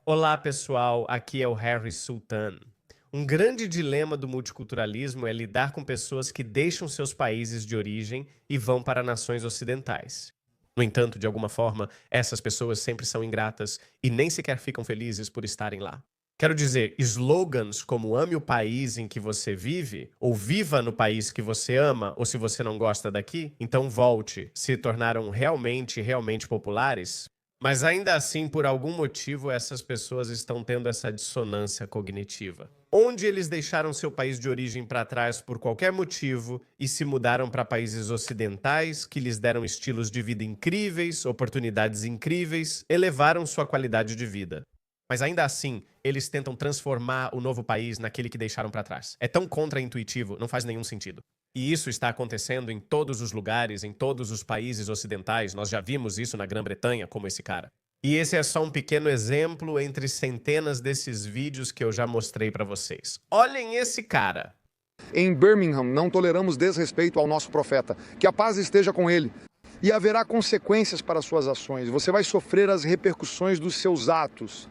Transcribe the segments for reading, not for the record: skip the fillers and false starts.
Olá, pessoal. Aqui é o Harry Sultan. Um grande dilema do multiculturalismo é lidar com pessoas que deixam seus países de origem e vão para nações ocidentais. No entanto, de alguma forma, essas pessoas sempre são ingratas e nem sequer ficam felizes por estarem lá. Quero dizer, slogans como ame o país em que você vive, ou viva no país que você ama, ou se você não gosta daqui, então volte, se tornaram realmente populares. Mas ainda assim, por algum motivo, essas pessoas estão tendo essa dissonância cognitiva. Onde eles deixaram seu país de origem para trás por qualquer motivo e se mudaram para países ocidentais que lhes deram estilos de vida incríveis, oportunidades incríveis, elevaram sua qualidade de vida. Mas ainda assim, eles tentam transformar o novo país naquele que deixaram para trás. É tão contra-intuitivo, não faz nenhum sentido. E isso está acontecendo em todos os lugares, em todos os países ocidentais. Nós já vimos isso na Grã-Bretanha, como esse cara. E esse é só um pequeno exemplo entre centenas desses vídeos que eu já mostrei para vocês. Olhem esse cara. Em Birmingham, não toleramos desrespeito ao nosso profeta. Que a paz esteja com ele. E haverá consequências para suas ações. Você vai sofrer as repercussões dos seus atos.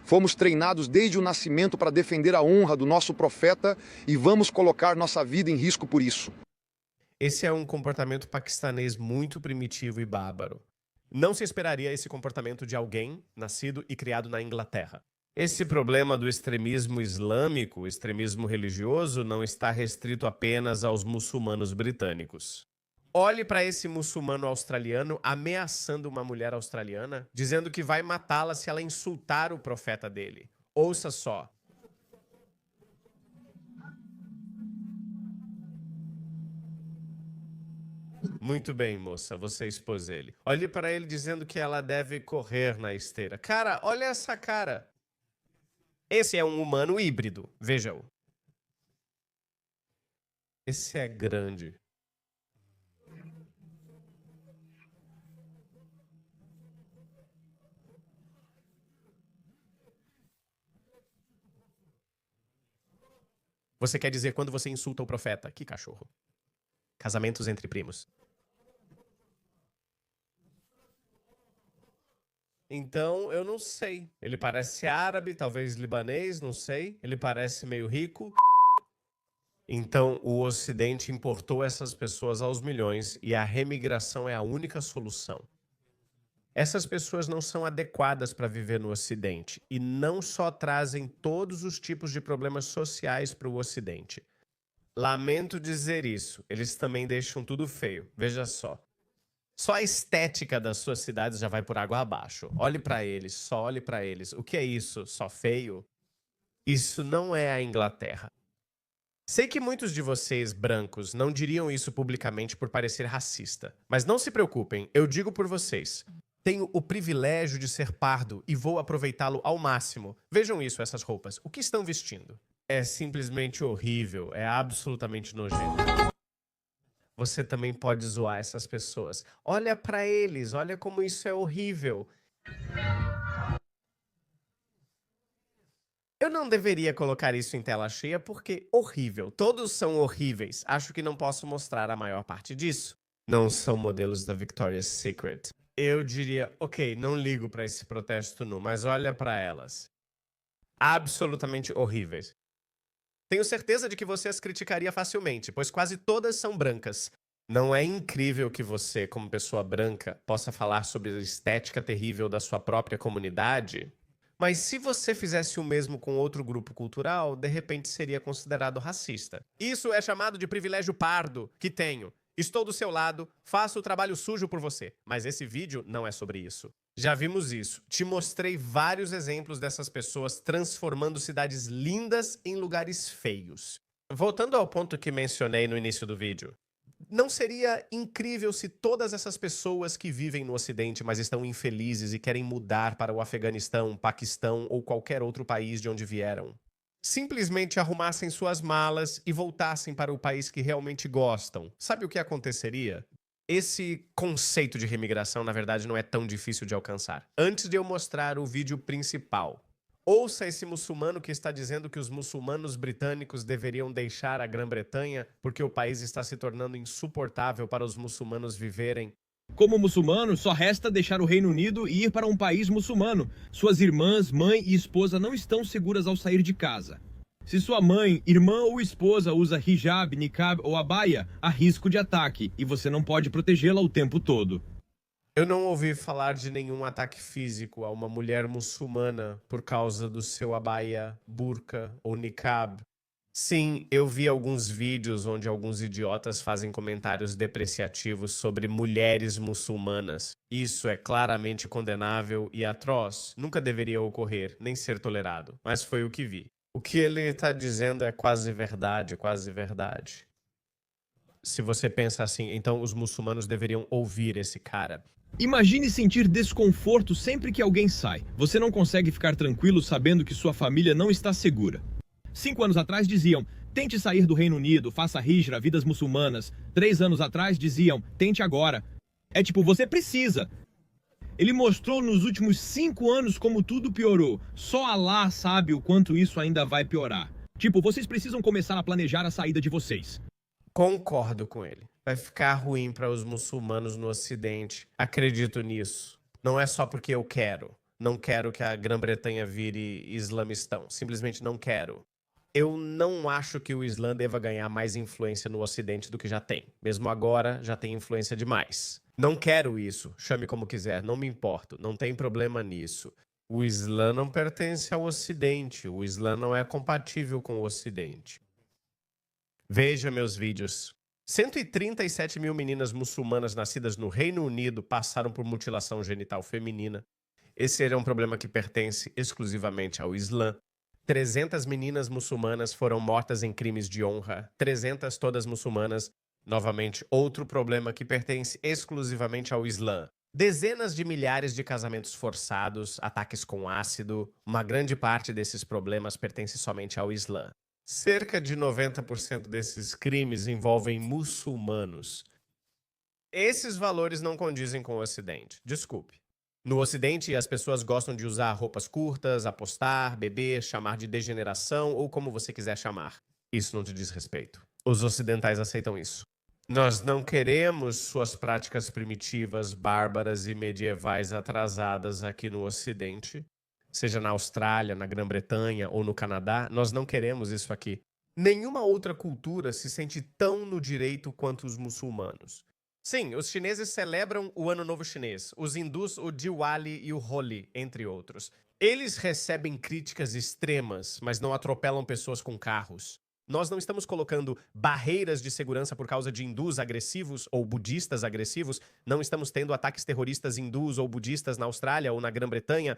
Fomos treinados desde o nascimento para defender a honra do nosso profeta e vamos colocar nossa vida em risco por isso. Esse é um comportamento paquistanês muito primitivo e bárbaro. Não se esperaria esse comportamento de alguém nascido e criado na Inglaterra. Esse problema do extremismo islâmico, o extremismo religioso, não está restrito apenas aos muçulmanos britânicos. Olhe para esse muçulmano australiano ameaçando uma mulher australiana, dizendo que vai matá-la se ela insultar o profeta dele. Ouça só. Muito bem, moça, você expôs ele. Olhe para ele dizendo que ela deve correr na esteira. Cara, olha essa cara. Esse é um humano híbrido, veja-o. Esse é grande. Você quer dizer quando você insulta o profeta? Que cachorro. Casamentos entre primos. Então, eu não sei. Ele parece árabe, talvez libanês, não sei. Ele parece meio rico. Então, o Ocidente importou essas pessoas aos milhões e a remigração é a única solução. Essas pessoas não são adequadas para viver no Ocidente e não só trazem todos os tipos de problemas sociais para o Ocidente. Lamento dizer isso, eles também deixam tudo feio. Veja só. Só a estética das suas cidades já vai por água abaixo. Olhe para eles, só olhe para eles. O que é isso? Só feio? Isso não é a Inglaterra. Sei que muitos de vocês, brancos, não diriam isso publicamente por parecer racista. Mas não se preocupem, eu digo por vocês. Tenho o privilégio de ser pardo e vou aproveitá-lo ao máximo. Vejam isso, essas roupas. O que estão vestindo? É simplesmente horrível, é absolutamente nojento. Você também pode zoar essas pessoas. Olha pra eles, olha como isso é horrível. Eu não deveria colocar isso em tela cheia porque horrível. Todos são horríveis. Acho que não posso mostrar a maior parte disso. Não são modelos da Victoria's Secret. Eu diria, ok, não ligo pra esse protesto nu, mas olha pra elas. Absolutamente horríveis. Tenho certeza de que você as criticaria facilmente, pois quase todas são brancas. Não é incrível que você, como pessoa branca, possa falar sobre a estética terrível da sua própria comunidade? Mas se você fizesse o mesmo com outro grupo cultural, de repente seria considerado racista. Isso é chamado de privilégio pardo, que tenho. Estou do seu lado, faço o trabalho sujo por você. Mas esse vídeo não é sobre isso. Já vimos isso. Te mostrei vários exemplos dessas pessoas transformando cidades lindas em lugares feios. Voltando ao ponto que mencionei no início do vídeo. Não seria incrível se todas essas pessoas que vivem no Ocidente, mas estão infelizes e querem mudar para o Afeganistão, Paquistão ou qualquer outro país de onde vieram, simplesmente arrumassem suas malas e voltassem para o país que realmente gostam? Sabe o que aconteceria? Esse conceito de remigração, na verdade, não é tão difícil de alcançar. Antes de eu mostrar o vídeo principal, ouça esse muçulmano que está dizendo que os muçulmanos britânicos deveriam deixar a Grã-Bretanha porque o país está se tornando insuportável para os muçulmanos viverem. Como muçulmano, só resta deixar o Reino Unido e ir para um país muçulmano. Suas irmãs, mãe e esposa não estão seguras ao sair de casa. Se sua mãe, irmã ou esposa usa hijab, niqab ou abaya, há risco de ataque e você não pode protegê-la o tempo todo. Eu não ouvi falar de nenhum ataque físico a uma mulher muçulmana por causa do seu abaya, burca ou niqab. Sim, eu vi alguns vídeos onde alguns idiotas fazem comentários depreciativos sobre mulheres muçulmanas. Isso é claramente condenável e atroz. Nunca deveria ocorrer, nem ser tolerado. Mas foi o que vi. O que ele está dizendo é quase verdade, quase verdade. Se você pensa assim, então os muçulmanos deveriam ouvir esse cara. Imagine sentir desconforto sempre que alguém sai. Você não consegue ficar tranquilo sabendo que sua família não está segura. 5 anos atrás diziam, tente sair do Reino Unido, faça hijra, vidas muçulmanas. 3 anos atrás diziam, tente agora. É tipo, você precisa. Ele mostrou nos últimos 5 anos como tudo piorou. Só Allah sabe o quanto isso ainda vai piorar. Tipo, vocês precisam começar a planejar a saída de vocês. Concordo com ele. Vai ficar ruim para os muçulmanos no Ocidente. Acredito nisso. Não é só porque eu quero. Não quero que a Grã-Bretanha vire islamistão. Simplesmente não quero. Eu não acho que o Islã deva ganhar mais influência no Ocidente do que já tem. Mesmo agora, já tem influência demais. Não quero isso. Chame como quiser. Não me importo. Não tem problema nisso. O Islã não pertence ao Ocidente. O Islã não é compatível com o Ocidente. Veja meus vídeos. 137 mil meninas muçulmanas nascidas no Reino Unido passaram por mutilação genital feminina. Esse é um problema que pertence exclusivamente ao Islã. 300 meninas muçulmanas foram mortas em crimes de honra. 300 todas muçulmanas. Novamente, outro problema que pertence exclusivamente ao Islã. Dezenas de milhares de casamentos forçados, ataques com ácido. Uma grande parte desses problemas pertence somente ao Islã. Cerca de 90% desses crimes envolvem muçulmanos. Esses valores não condizem com o Ocidente. Desculpe. No Ocidente, as pessoas gostam de usar roupas curtas, apostar, beber, chamar de degeneração ou como você quiser chamar. Isso não te diz respeito. Os ocidentais aceitam isso. Nós não queremos suas práticas primitivas, bárbaras e medievais atrasadas aqui no Ocidente. Seja na Austrália, na Grã-Bretanha ou no Canadá, nós não queremos isso aqui. Nenhuma outra cultura se sente tão no direito quanto os muçulmanos. Sim, os chineses celebram o Ano Novo Chinês, os hindus o Diwali e o Holi, entre outros. Eles recebem críticas extremas, mas não atropelam pessoas com carros. Nós não estamos colocando barreiras de segurança por causa de hindus agressivos ou budistas agressivos. Não estamos tendo ataques terroristas hindus ou budistas na Austrália ou na Grã-Bretanha.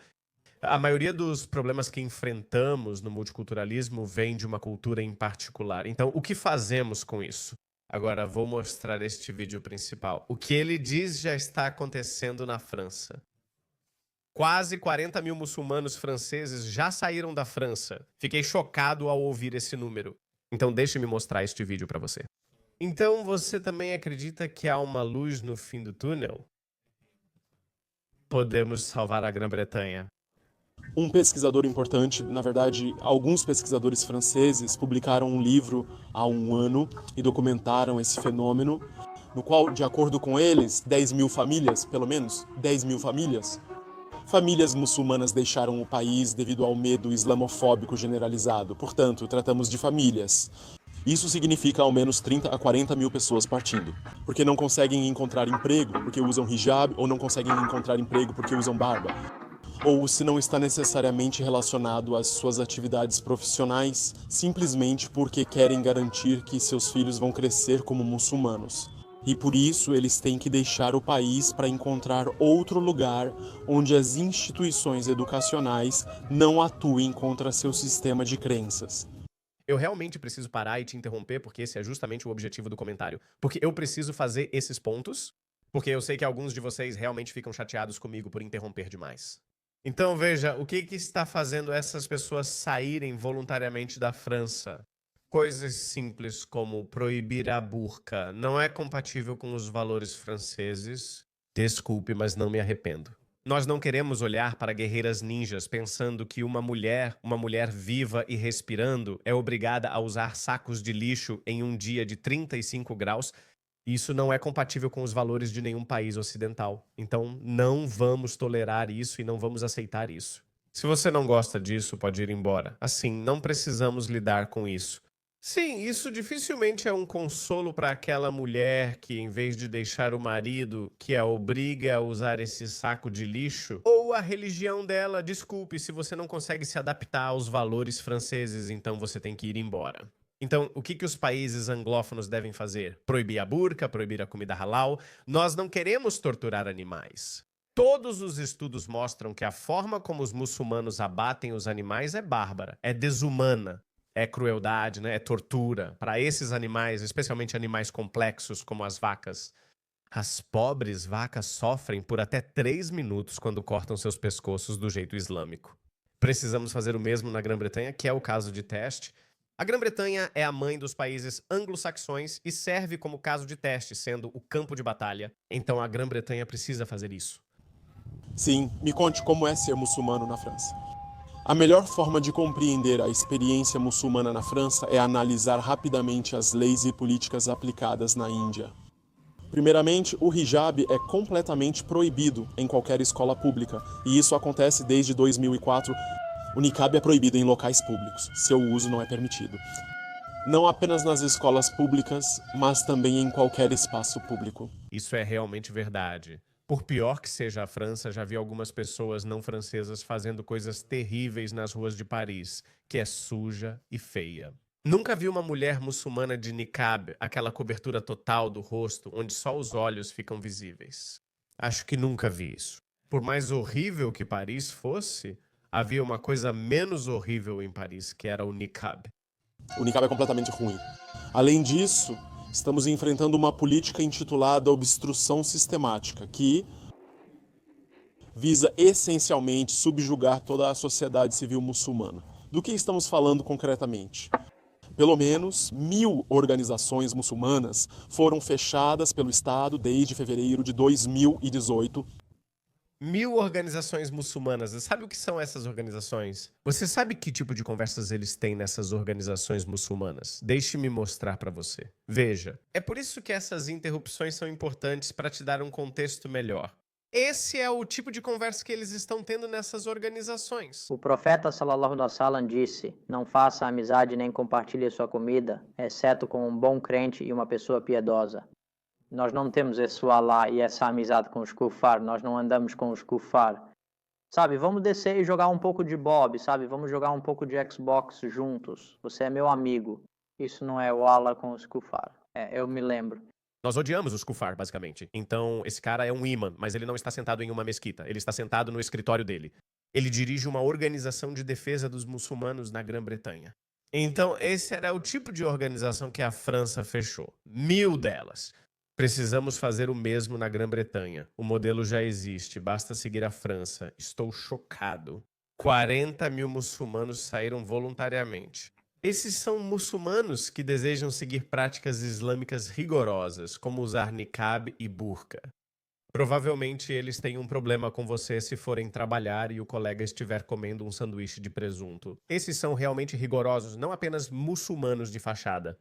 A maioria dos problemas que enfrentamos no multiculturalismo vem de uma cultura em particular. Então, o que fazemos com isso? Agora, vou mostrar este vídeo principal. O que ele diz já está acontecendo na França. Quase 40 mil muçulmanos franceses já saíram da França. Fiquei chocado ao ouvir esse número. Então, deixe-me mostrar este vídeo para você. Então, você também acredita que há uma luz no fim do túnel? Podemos salvar a Grã-Bretanha. Um pesquisador importante, na verdade, alguns pesquisadores franceses publicaram um livro há um ano e documentaram esse fenômeno, no qual, de acordo com eles, 10 mil famílias, pelo menos 10 mil famílias muçulmanas deixaram o país devido ao medo islamofóbico generalizado. Portanto, tratamos de famílias. Isso significa ao menos 30 a 40 mil pessoas partindo, porque não conseguem encontrar emprego porque usam hijab, ou não conseguem encontrar emprego porque usam barba, ou se não está necessariamente relacionado às suas atividades profissionais, simplesmente porque querem garantir que seus filhos vão crescer como muçulmanos. E por isso eles têm que deixar o país para encontrar outro lugar onde as instituições educacionais não atuem contra seu sistema de crenças. Eu realmente preciso parar e te interromper, porque esse é justamente o objetivo do comentário. Porque eu preciso fazer esses pontos, porque eu sei que alguns de vocês realmente ficam chateados comigo por interromper demais. Então veja, o que está fazendo essas pessoas saírem voluntariamente da França? Coisas simples como proibir a burca não é compatível com os valores franceses. Desculpe, mas não me arrependo. Nós não queremos olhar para guerreiras ninjas pensando que uma mulher viva e respirando, é obrigada a usar sacos de lixo em um dia de 35 graus Isso não é compatível com os valores de nenhum país ocidental. Então, não vamos tolerar isso e não vamos aceitar isso. Se você não gosta disso, pode ir embora. Assim, não precisamos lidar com isso. Sim, isso dificilmente é um consolo para aquela mulher que, em vez de deixar o marido, que a obriga a usar esse saco de lixo, ou a religião dela, desculpe, se você não consegue se adaptar aos valores franceses, então você tem que ir embora. Então, o que os países anglófonos devem fazer? Proibir a burca, proibir a comida halal? Nós não queremos torturar animais. Todos os estudos mostram que a forma como os muçulmanos abatem os animais é bárbara, é desumana. É crueldade, né? É tortura. Para esses animais, especialmente animais complexos como as vacas. As pobres vacas sofrem por até 3 minutos quando cortam seus pescoços do jeito islâmico. Precisamos fazer o mesmo na Grã-Bretanha, que é o caso de teste. A Grã-Bretanha é a mãe dos países anglo-saxões e serve como caso de teste, sendo o campo de batalha. Então a Grã-Bretanha precisa fazer isso. Sim, me conte como é ser muçulmano na França. A melhor forma de compreender a experiência muçulmana na França é analisar rapidamente as leis e políticas aplicadas na Índia. Primeiramente, o hijab é completamente proibido em qualquer escola pública, e isso acontece desde 2004. O niqab é proibido em locais públicos, seu uso não é permitido. Não apenas nas escolas públicas, mas também em qualquer espaço público. Isso é realmente verdade. Por pior que seja a França, já vi algumas pessoas não francesas fazendo coisas terríveis nas ruas de Paris, que é suja e feia. Nunca vi uma mulher muçulmana de niqab, aquela cobertura total do rosto, onde só os olhos ficam visíveis. Acho que nunca vi isso. Por mais horrível que Paris fosse, havia uma coisa menos horrível em Paris, que era o niqab. O niqab é completamente ruim. Além disso, estamos enfrentando uma política intitulada obstrução sistemática, que visa essencialmente subjugar toda a sociedade civil muçulmana. Do que estamos falando concretamente? Pelo menos 1.000 organizações muçulmanas foram fechadas pelo Estado desde fevereiro de 2018. 1.000 organizações muçulmanas. Você sabe o que são essas organizações? Você sabe que tipo de conversas eles têm nessas organizações muçulmanas? Deixe-me mostrar para você. Veja, é por isso que essas interrupções são importantes para te dar um contexto melhor. Esse é o tipo de conversa que eles estão tendo nessas organizações. O profeta sallallahu alaihi wasallam disse: não faça amizade nem compartilhe sua comida, exceto com um bom crente e uma pessoa piedosa. Nós não temos esse Alá e essa amizade com os kufar, nós não andamos com os kufar. Sabe, vamos descer e jogar um pouco de Bob, sabe? Vamos jogar um pouco de Xbox juntos. Você é meu amigo. Isso não é o Allah com os kufar. Eu me lembro. Nós odiamos os kufar, basicamente. Então, esse cara é um imã, mas ele não está sentado em uma mesquita. Ele está sentado no escritório dele. Ele dirige uma organização de defesa dos muçulmanos na Grã-Bretanha. Então, esse era o tipo de organização que a França fechou. 1.000 delas. Precisamos fazer o mesmo na Grã-Bretanha. O modelo já existe, basta seguir a França. Estou chocado. 40.000 muçulmanos saíram voluntariamente. Esses são muçulmanos que desejam seguir práticas islâmicas rigorosas, como usar niqab e burca. Provavelmente eles têm um problema com você se forem trabalhar e o colega estiver comendo um sanduíche de presunto. Esses são realmente rigorosos, não apenas muçulmanos de fachada.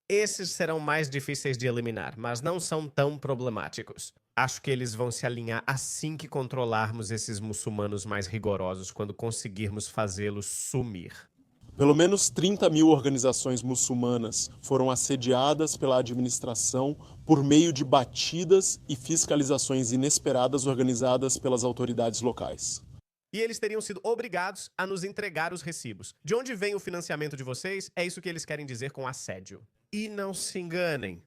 Esses serão mais difíceis de eliminar, mas não são tão problemáticos. Acho que eles vão se alinhar assim que controlarmos esses muçulmanos mais rigorosos, quando conseguirmos fazê-los sumir. Pelo menos 30.000 organizações muçulmanas foram assediadas pela administração por meio de batidas e fiscalizações inesperadas organizadas pelas autoridades locais. E eles teriam sido obrigados a nos entregar os recibos. De onde vem o financiamento de vocês? É isso que eles querem dizer com assédio. E não se enganem.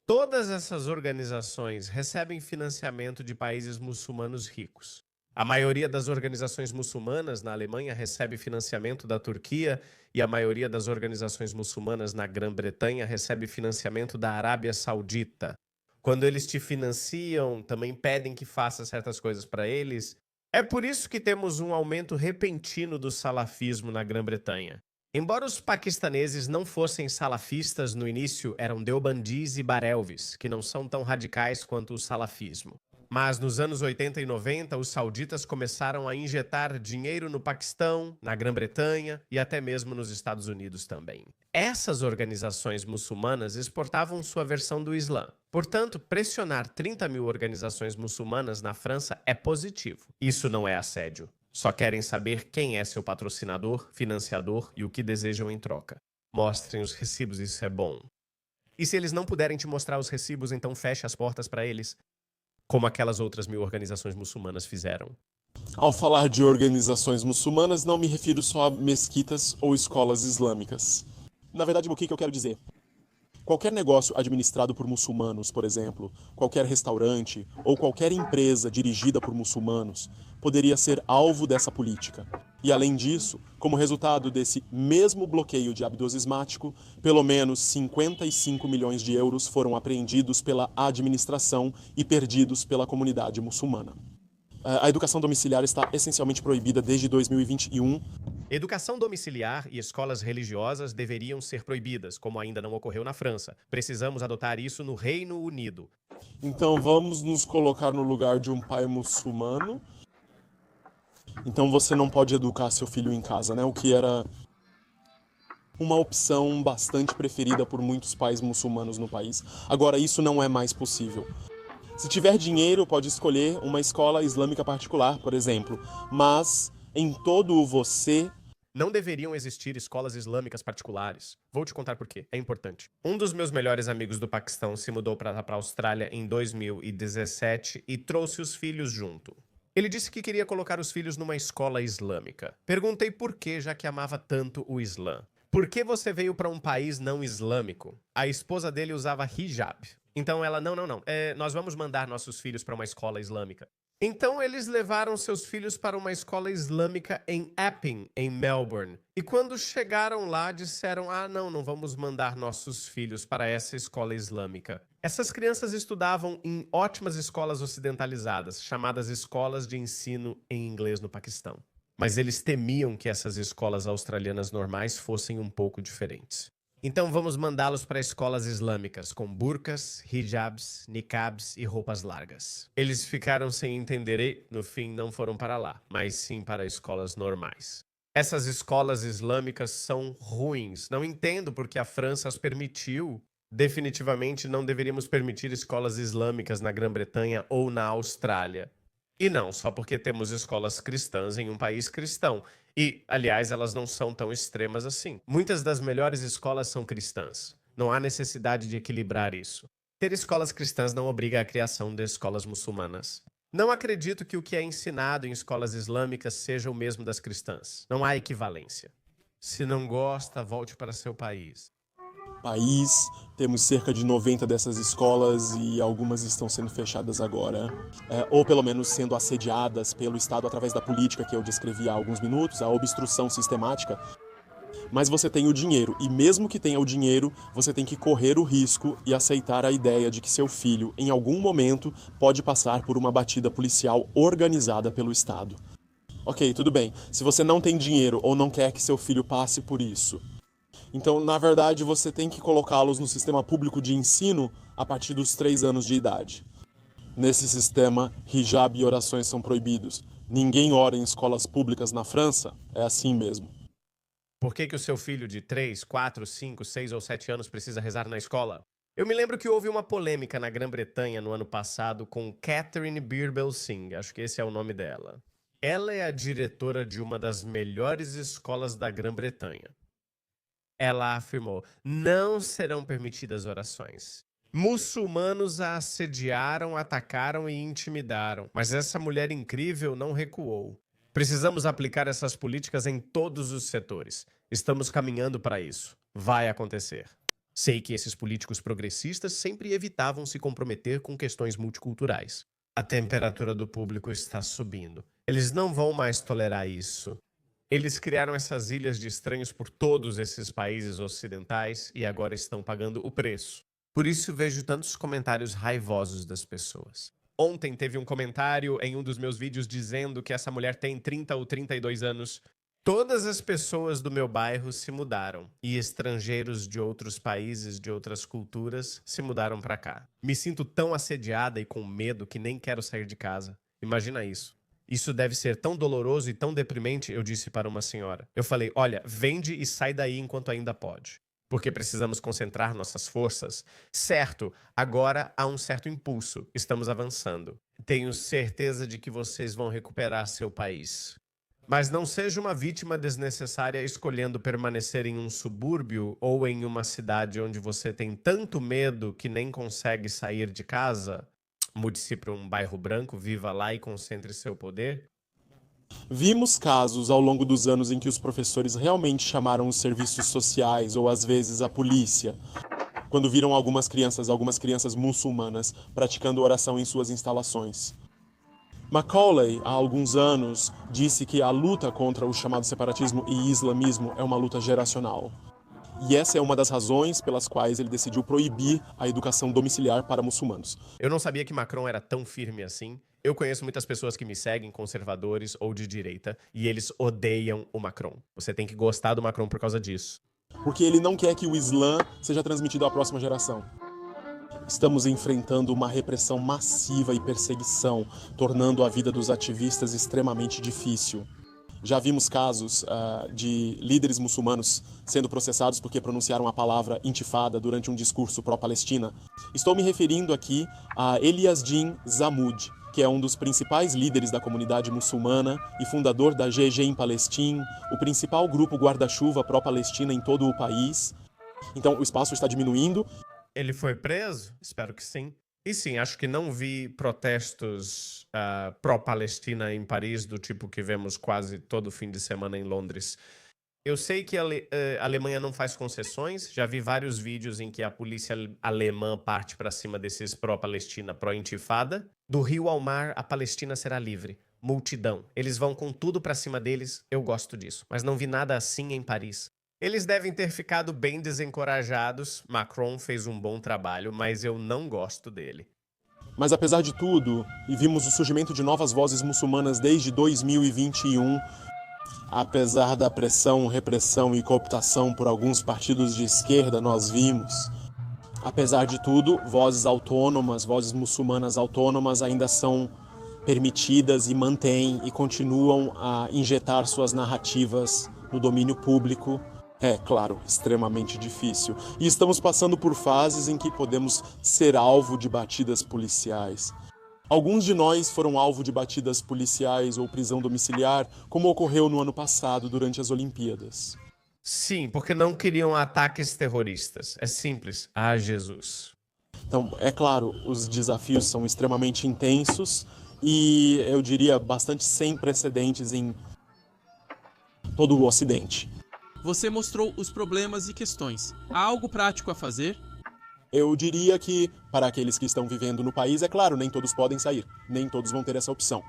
Todas essas organizações recebem financiamento de países muçulmanos ricos. A maioria das organizações muçulmanas na Alemanha recebe financiamento da Turquia e a maioria das organizações muçulmanas na Grã-Bretanha recebe financiamento da Arábia Saudita. Quando eles te financiam, também pedem que faça certas coisas para eles. É por isso que temos um aumento repentino do salafismo na Grã-Bretanha. Embora os paquistaneses não fossem salafistas no início, eram deobandis e barelvis, que não são tão radicais quanto o salafismo. Mas nos anos 80 e 90, os sauditas começaram a injetar dinheiro no Paquistão, na Grã-Bretanha e até mesmo nos Estados Unidos também. Essas organizações muçulmanas exportavam sua versão do Islã. Portanto, pressionar 30 mil organizações muçulmanas na França é positivo. Isso não é assédio. Só querem saber quem é seu patrocinador, financiador e o que desejam em troca. Mostrem os recibos, isso é bom. E se eles não puderem te mostrar os recibos, então feche as portas para eles, como aquelas outras 1000 organizações muçulmanas fizeram. Ao falar de organizações muçulmanas, não me refiro só a mesquitas ou escolas islâmicas. Na verdade, o que eu quero dizer? Qualquer negócio administrado por muçulmanos, por exemplo, qualquer restaurante ou qualquer empresa dirigida por muçulmanos, poderia ser alvo dessa política. E além disso, como resultado desse mesmo bloqueio de abdosismático, pelo menos 55 milhões de euros foram apreendidos pela administração e perdidos pela comunidade muçulmana. A educação domiciliar está essencialmente proibida desde 2021. Educação domiciliar e escolas religiosas deveriam ser proibidas, como ainda não ocorreu na França. Precisamos adotar isso no Reino Unido. Então vamos nos colocar no lugar de um pai muçulmano. Então você não pode educar seu filho em casa, né? O que era uma opção bastante preferida por muitos pais muçulmanos no país. Agora isso não é mais possível. Se tiver dinheiro, pode escolher uma escola islâmica particular, por exemplo. Mas em todo você... Não deveriam existir escolas islâmicas particulares. Vou te contar por quê. É importante. Um dos meus melhores amigos do Paquistão se mudou para a Austrália em 2017 e trouxe os filhos junto. Ele disse que queria colocar os filhos numa escola islâmica. Perguntei por quê, já que amava tanto o Islã. Por que você veio para um país não islâmico? A esposa dele usava hijab. Então ela, não. Nós vamos mandar nossos filhos para uma escola islâmica. Então eles levaram seus filhos para uma escola islâmica em Epping, em Melbourne. E quando chegaram lá, disseram, não vamos mandar nossos filhos para essa escola islâmica. Essas crianças estudavam em ótimas escolas ocidentalizadas, chamadas escolas de ensino em inglês no Paquistão. Mas eles temiam que essas escolas australianas normais fossem um pouco diferentes. Então vamos mandá-los para escolas islâmicas, com burcas, hijabs, niqabs e roupas largas. Eles ficaram sem entender e, no fim, não foram para lá, mas sim para escolas normais. Essas escolas islâmicas são ruins. Não entendo porque a França as permitiu. Definitivamente não deveríamos permitir escolas islâmicas na Grã-Bretanha ou na Austrália. E não só porque temos escolas cristãs em um país cristão. E, aliás, elas não são tão extremas assim. Muitas das melhores escolas são cristãs. Não há necessidade de equilibrar isso. Ter escolas cristãs não obriga a criação de escolas muçulmanas. Não acredito que o que é ensinado em escolas islâmicas seja o mesmo das cristãs. Não há equivalência. Se não gosta, volte para seu país. Temos cerca de 90 dessas escolas e algumas estão sendo fechadas agora, ou pelo menos sendo assediadas pelo Estado através da política que eu descrevi há alguns minutos, a obstrução sistemática. Mas você tem o dinheiro, e mesmo que tenha o dinheiro, você tem que correr o risco e aceitar a ideia de que seu filho, em algum momento, pode passar por uma batida policial organizada pelo Estado. Ok, tudo bem. Se você não tem dinheiro ou não quer que seu filho passe por isso, então, na verdade, você tem que colocá-los no sistema público de ensino a partir dos 3 anos de idade. Nesse sistema, hijab e orações são proibidos. Ninguém ora em escolas públicas na França, é assim mesmo. Por que o seu filho de 3, 4, 5, 6 ou 7 anos precisa rezar na escola? Eu me lembro que houve uma polêmica na Grã-Bretanha no ano passado com Catherine Birbal Singh, acho que esse é o nome dela. Ela é a diretora de uma das melhores escolas da Grã-Bretanha. Ela afirmou, não serão permitidas orações. Muçulmanos a assediaram, atacaram e intimidaram. Mas essa mulher incrível não recuou. Precisamos aplicar essas políticas em todos os setores. Estamos caminhando para isso. Vai acontecer. Sei que esses políticos progressistas sempre evitavam se comprometer com questões multiculturais. A temperatura do público está subindo. Eles não vão mais tolerar isso. Eles criaram essas ilhas de estranhos por todos esses países ocidentais e agora estão pagando o preço. Por isso vejo tantos comentários raivosos das pessoas. Ontem teve um comentário em um dos meus vídeos dizendo que essa mulher tem 30 ou 32 anos. Todas as pessoas do meu bairro se mudaram e estrangeiros de outros países, de outras culturas, se mudaram pra cá. Me sinto tão assediada e com medo que nem quero sair de casa. Imagina isso. Isso deve ser tão doloroso e tão deprimente, eu disse para uma senhora. Eu falei, olha, vende e sai daí enquanto ainda pode. Porque precisamos concentrar nossas forças. Certo, agora há um certo impulso. Estamos avançando. Tenho certeza de que vocês vão recuperar seu país. Mas não seja uma vítima desnecessária escolhendo permanecer em um subúrbio ou em uma cidade onde você tem tanto medo que nem consegue sair de casa. Mude-se para um bairro branco, viva lá e concentre seu poder. Vimos casos ao longo dos anos em que os professores realmente chamaram os serviços sociais ou às vezes a polícia, quando viram algumas crianças muçulmanas praticando oração em suas instalações. Macaulay, há alguns anos, disse que a luta contra o chamado separatismo e islamismo é uma luta geracional. E essa é uma das razões pelas quais ele decidiu proibir a educação domiciliar para muçulmanos. Eu não sabia que Macron era tão firme assim. Eu conheço muitas pessoas que me seguem, conservadores ou de direita, e eles odeiam o Macron. Você tem que gostar do Macron por causa disso. Porque ele não quer que o Islã seja transmitido à próxima geração. Estamos enfrentando uma repressão massiva e perseguição, tornando a vida dos ativistas extremamente difícil. Já vimos casos de líderes muçulmanos sendo processados porque pronunciaram a palavra intifada durante um discurso pró-Palestina. Estou me referindo aqui a Eliasdin Zamoud, que é um dos principais líderes da comunidade muçulmana e fundador da GG em Palestine, o principal grupo guarda-chuva pró-Palestina em todo o país. Então, o espaço está diminuindo. Ele foi preso? Espero que sim. E sim, acho que não vi protestos pró-Palestina em Paris, do tipo que vemos quase todo fim de semana em Londres. Eu sei que a Alemanha não faz concessões, já vi vários vídeos em que a polícia alemã parte para cima desses pró-Palestina, pró-intifada. Do rio ao mar, a Palestina será livre. Multidão. Eles vão com tudo para cima deles, eu gosto disso. Mas não vi nada assim em Paris. Eles devem ter ficado bem desencorajados. Macron fez um bom trabalho, mas eu não gosto dele. Mas apesar de tudo, e vimos o surgimento de novas vozes muçulmanas desde 2021, apesar da pressão, repressão e cooptação por alguns partidos de esquerda, nós vimos. Apesar de tudo, vozes autônomas, vozes muçulmanas autônomas ainda são permitidas e mantêm e continuam a injetar suas narrativas no domínio público. É, claro, extremamente difícil. E estamos passando por fases em que podemos ser alvo de batidas policiais. Alguns de nós foram alvo de batidas policiais ou prisão domiciliar, como ocorreu no ano passado, durante as Olimpíadas. Sim, porque não queriam ataques terroristas. É simples. Ah, Jesus. Então, é claro, os desafios são extremamente intensos e, eu diria, bastante sem precedentes em todo o Ocidente. Você mostrou os problemas e questões. Há algo prático a fazer? Eu diria que, para aqueles que estão vivendo no país, é claro, nem todos podem sair. Nem todos vão ter essa opção.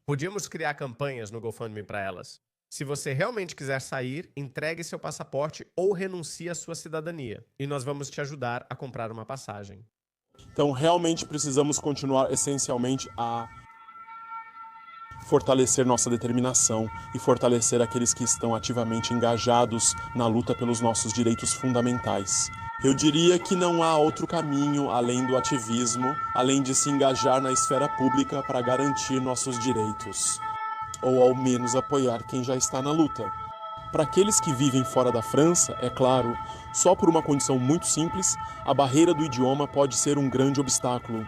Podíamos criar campanhas no GoFundMe para elas. Se você realmente quiser sair, entregue seu passaporte ou renuncie à sua cidadania. E nós vamos te ajudar a comprar uma passagem. Então, realmente precisamos continuar, essencialmente, a fortalecer nossa determinação e fortalecer aqueles que estão ativamente engajados na luta pelos nossos direitos fundamentais. Eu diria que não há outro caminho além do ativismo, além de se engajar na esfera pública para garantir nossos direitos, ou ao menos apoiar quem já está na luta. Para aqueles que vivem fora da França, é claro, só por uma condição muito simples, a barreira do idioma pode ser um grande obstáculo.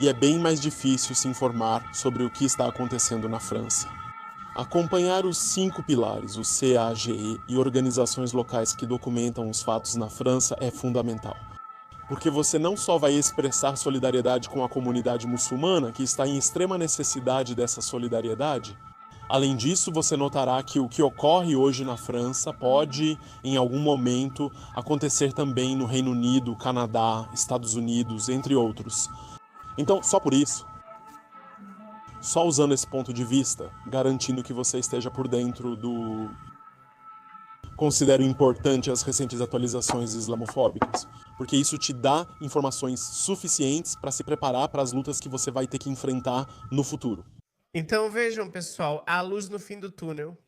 E é bem mais difícil se informar sobre o que está acontecendo na França. Acompanhar os 5 pilares, o CAGE e organizações locais que documentam os fatos na França é fundamental. Porque você não só vai expressar solidariedade com a comunidade muçulmana, que está em extrema necessidade dessa solidariedade, além disso, você notará que o que ocorre hoje na França pode, em algum momento, acontecer também no Reino Unido, Canadá, Estados Unidos, entre outros. Então, só por isso, só usando esse ponto de vista, garantindo que você esteja por dentro do... Considero importante as recentes atualizações islamofóbicas, porque isso te dá informações suficientes para se preparar para as lutas que você vai ter que enfrentar no futuro. Então vejam, pessoal, há luz no fim do túnel.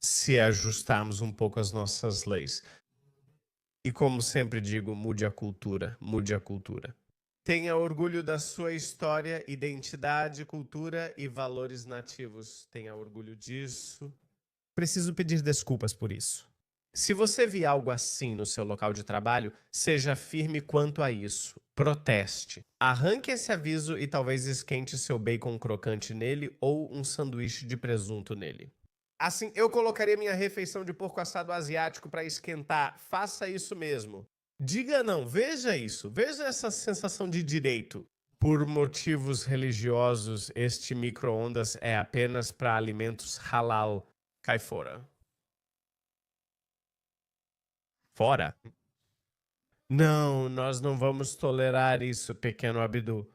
se ajustarmos um pouco as nossas leis. E como sempre digo, mude a cultura, mude a cultura. Tenha orgulho da sua história, identidade, cultura e valores nativos. Tenha orgulho disso. Preciso pedir desculpas por isso. Se você vir algo assim no seu local de trabalho, seja firme quanto a isso. Proteste. Arranque esse aviso e talvez esquente seu bacon crocante nele ou um sanduíche de presunto nele. Assim, eu colocaria minha refeição de porco assado asiático para esquentar. Faça isso mesmo. Diga não, veja isso. Veja essa sensação de direito. Por motivos religiosos, este micro-ondas é apenas para alimentos halal. Cai fora. Fora? Não, nós não vamos tolerar isso, pequeno Abdu.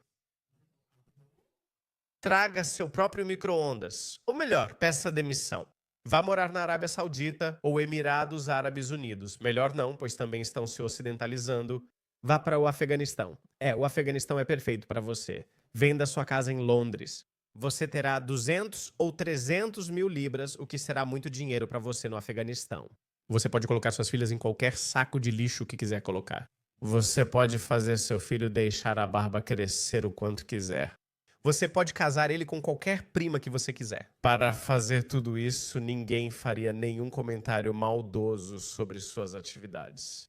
Traga seu próprio micro-ondas. Ou melhor, peça demissão. Vá morar na Arábia Saudita ou Emirados Árabes Unidos. Melhor não, pois também estão se ocidentalizando. Vá para o Afeganistão. O Afeganistão é perfeito para você. Venda sua casa em Londres. Você terá 200 ou 300 mil libras, o que será muito dinheiro para você no Afeganistão. Você pode colocar suas filhas em qualquer saco de lixo que quiser colocar. Você pode fazer seu filho deixar a barba crescer o quanto quiser. Você pode casar ele com qualquer prima que você quiser. Para fazer tudo isso, ninguém faria nenhum comentário maldoso sobre suas atividades.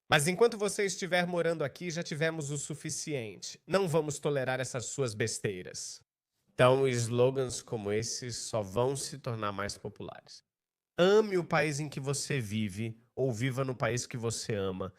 Mas enquanto você estiver morando aqui, já tivemos o suficiente. Não vamos tolerar essas suas besteiras. Então, slogans como esse só vão se tornar mais populares. Ame o país em que você vive, ou viva no país que você ama.